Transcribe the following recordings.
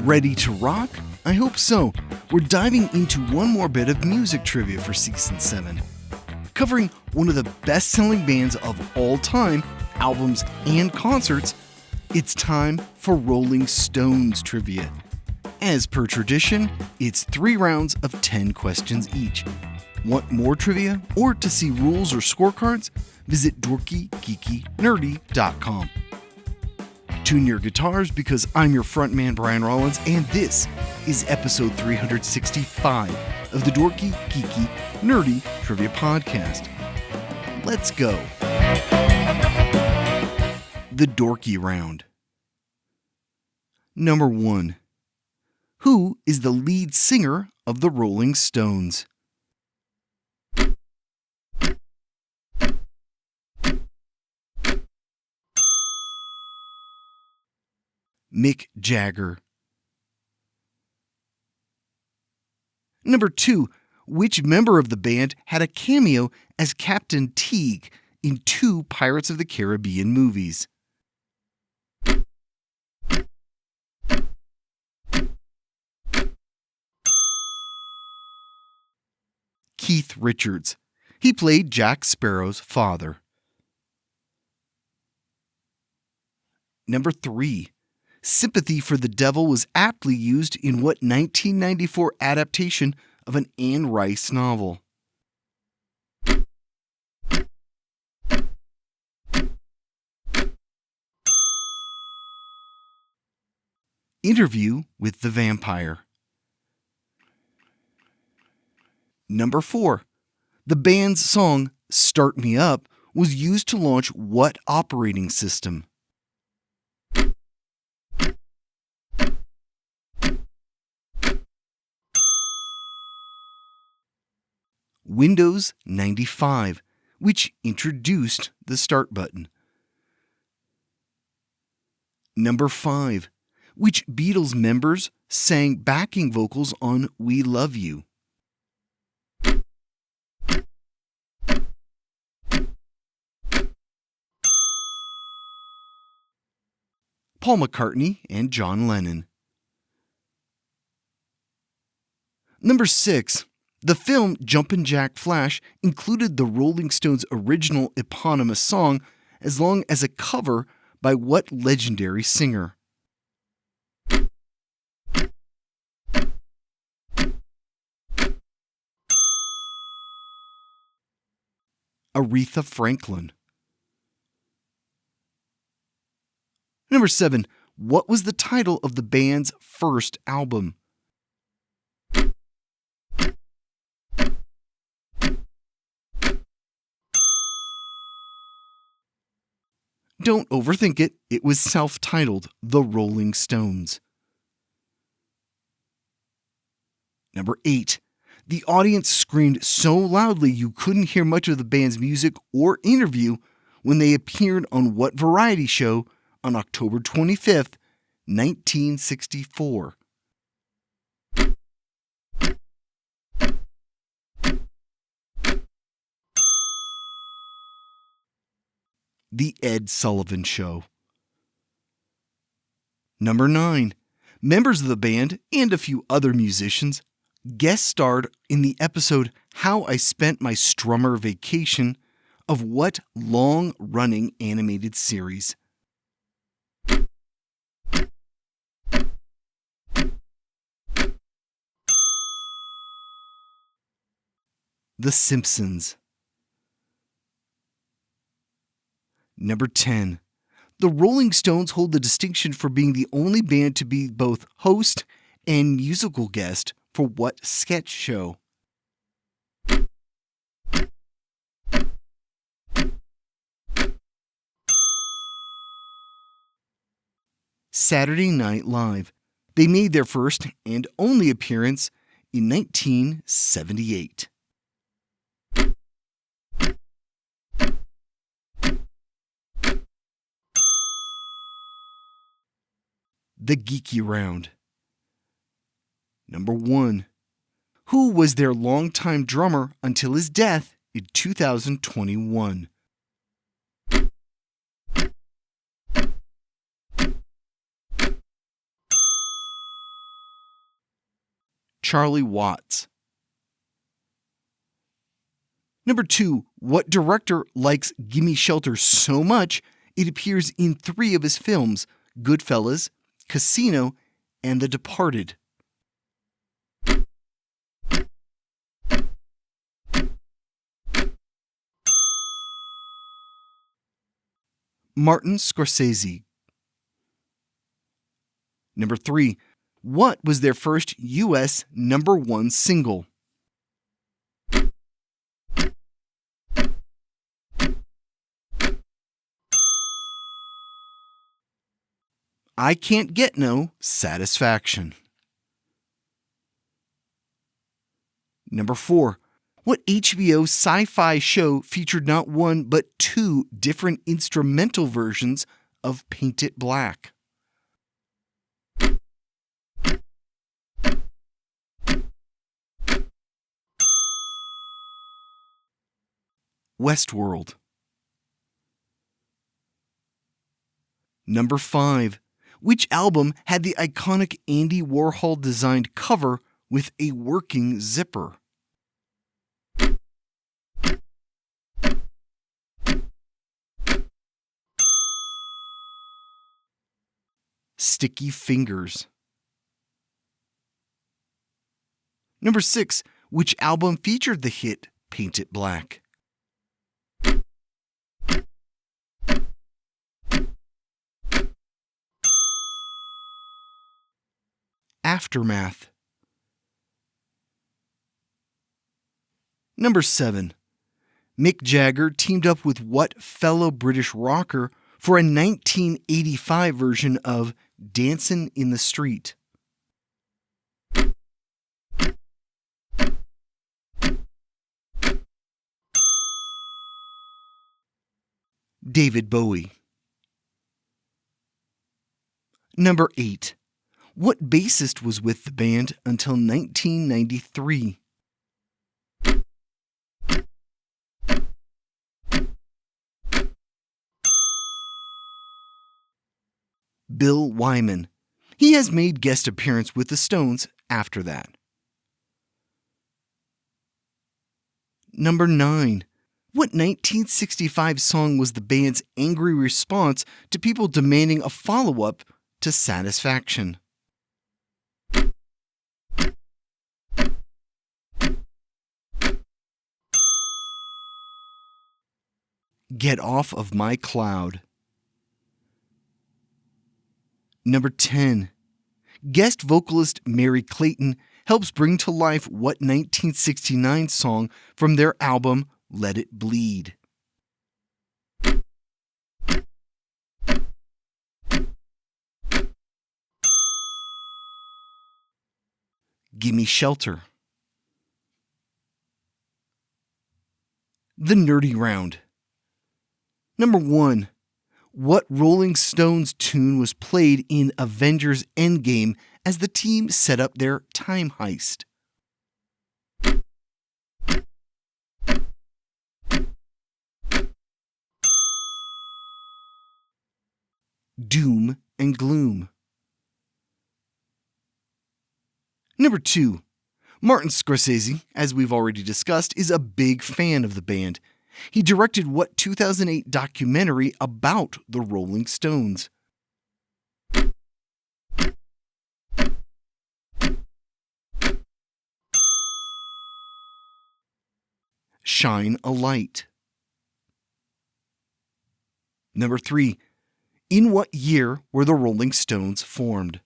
Ready to rock? I hope so. We're diving into one more bit of music trivia for Season 7. Covering one of the best-selling bands of all time, albums, and concerts, it's time for Rolling Stones trivia. As per tradition, it's 3 rounds of 10 questions each. Want more trivia or to see rules or scorecards? Visit dorkygeekynerdy.com. Tune your guitars because I'm your frontman Brian Rollins, and this is episode 365 of the Dorky, Geeky, Nerdy Trivia Podcast. Let's go. The Dorky Round. Number 1. Who is the lead singer of the Rolling Stones? Mick Jagger. Number 2. Which member of the band had a cameo as Captain Teague in 2 Pirates of the Caribbean movies? Keith Richards. He played Jack Sparrow's father. Number 3. Sympathy for the Devil was aptly used in what 1994 adaptation of an Anne Rice novel? Interview with the Vampire. Number 4. The band's song, Start Me Up, was used to launch what operating system? Windows 95, which introduced the Start button. Number 5. Which Beatles members sang backing vocals on We Love You? Paul McCartney and John Lennon. Number 6. The film Jumpin' Jack Flash included the Rolling Stones' original eponymous song as long as a cover by what legendary singer? Aretha Franklin. Number 7. What was the title of the band's first album? Don't overthink it. It was self-titled The Rolling Stones. Number 8. The audience screamed so loudly you couldn't hear much of the band's music or interview when they appeared on what variety show on October 25th, 1964? The Ed Sullivan Show. Number 9. Members of the band and a few other musicians guest starred in the episode How I Spent My Strummer Vacation of what long-running animated series? The Simpsons. Number 10. The Rolling Stones hold the distinction for being the only band to be both host and musical guest for what sketch show? Saturday Night Live. They made their first and only appearance in 1978. The Geeky Round. Number 1. Who was their longtime drummer until his death in 2021? Charlie Watts. Number 2, what director likes Gimme Shelter so much it appears in 3 of his films, Goodfellas, Casino, and The Departed? Martin Scorsese. Number 3, what was their first U.S. number 1 single? I Can't Get No Satisfaction. Number 4, what HBO sci-fi show featured not 1 but 2 different instrumental versions of Paint It Black? Westworld. Number 5, which album had the iconic Andy Warhol designed cover with a working zipper? Sticky Fingers. Number 6, which album featured the hit Paint It Black? Aftermath. Number 7, Mick Jagger teamed up with what fellow British rocker for a 1985 version of Dancin' in the Street? David Bowie. Number 8, what bassist was with the band until 1993? Bill Wyman. He has made guest appearance with the Stones after that. Number 9, what 1965 song was the band's angry response to people demanding a follow-up to Satisfaction? Get Off of My Cloud. Number 10, guest vocalist Mary Clayton helps bring to life what 1969 song from their album Let It Bleed? Gimme Shelter. The Nerdy Round. Number 1, what Rolling Stones tune was played in Avengers Endgame as the team set up their time heist? Doom and Gloom. Number 2, Martin Scorsese, as we've already discussed, is a big fan of the band. He directed what 2008 documentary about the Rolling Stones? Shine a Light. Number 3, in what year were the Rolling Stones formed?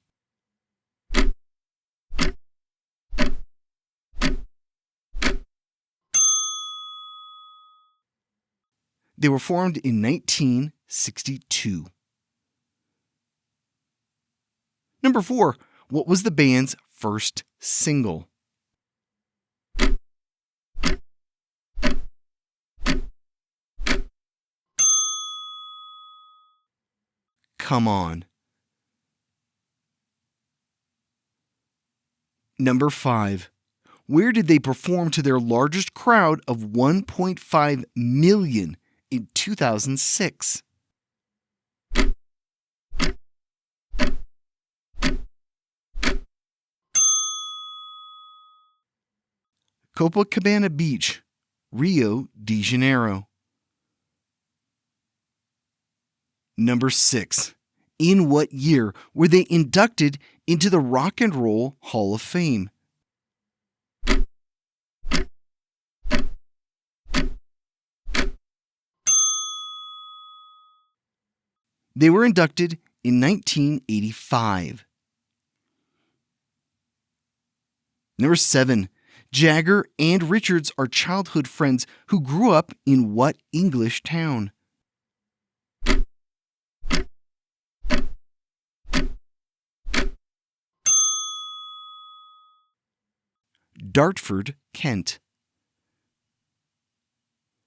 They were formed in 1962. Number 4, what was the band's first single? Come On. Number 5, where did they perform to their largest crowd of 1.5 million in 2006? Copacabana Beach, Rio de Janeiro. Number 6. In what year were they inducted into the Rock and Roll Hall of Fame? They were inducted in 1985. Number 7. Jagger and Richards are childhood friends who grew up in what English town? Dartford, Kent.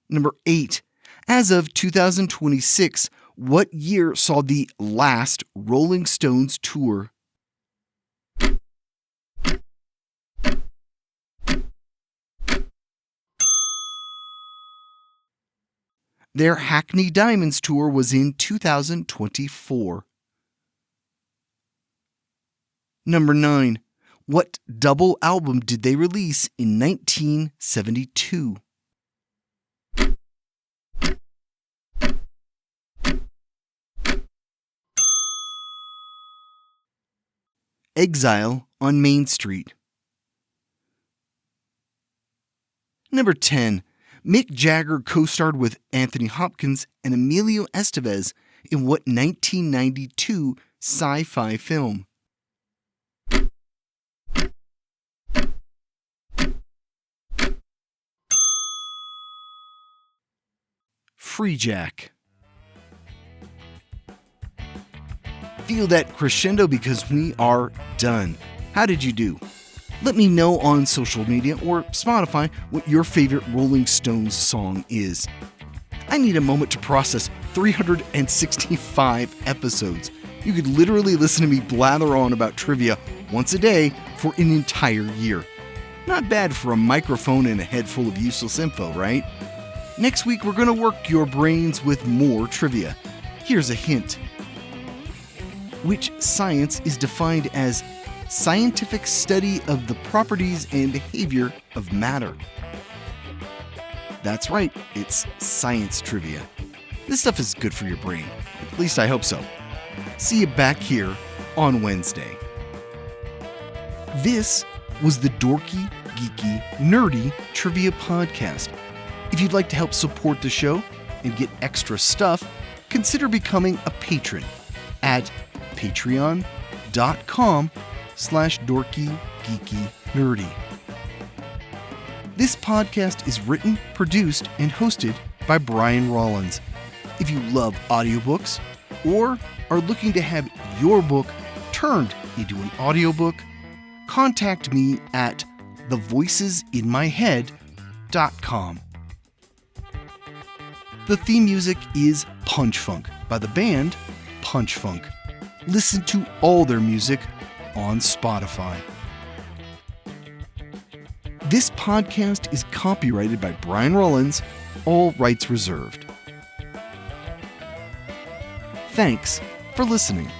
Number 8. As of 2026, what year saw the last Rolling Stones tour? Their Hackney Diamonds tour was in 2024. Number 9. What double album did they release in 1972? Exile on Main Street. Number 10. Mick Jagger co-starred with Anthony Hopkins and Emilio Estevez in what 1992 sci-fi film? Free Jack. Feel that crescendo because we are done. How did you do? Let me know on social media or Spotify what your favorite Rolling Stones song is. I need a moment to process 365 episodes. You could literally listen to me blather on about trivia once a day for an entire year. Not bad for a microphone and a head full of useless info, right? Next week, we're going to work your brains with more trivia. Here's a hint. Which science is defined as scientific study of the properties and behavior of matter? That's right, it's science trivia. This stuff is good for your brain. At least I hope so. See you back here on Wednesday. This was the Dorky, Geeky, Nerdy Trivia Podcast. If you'd like to help support the show and get extra stuff, consider becoming a patron at patreon.com/dorkygeekynerdy. This podcast is written, produced, and hosted by Brian Rollins. If you love audiobooks or are looking to have your book turned into an audiobook, contact me at thevoicesinmyhead.com. The theme music is Punch Funk by the band Punch Funk. Listen to all their music on Spotify. This podcast is copyrighted by Brian Rollins, all rights reserved. Thanks for listening.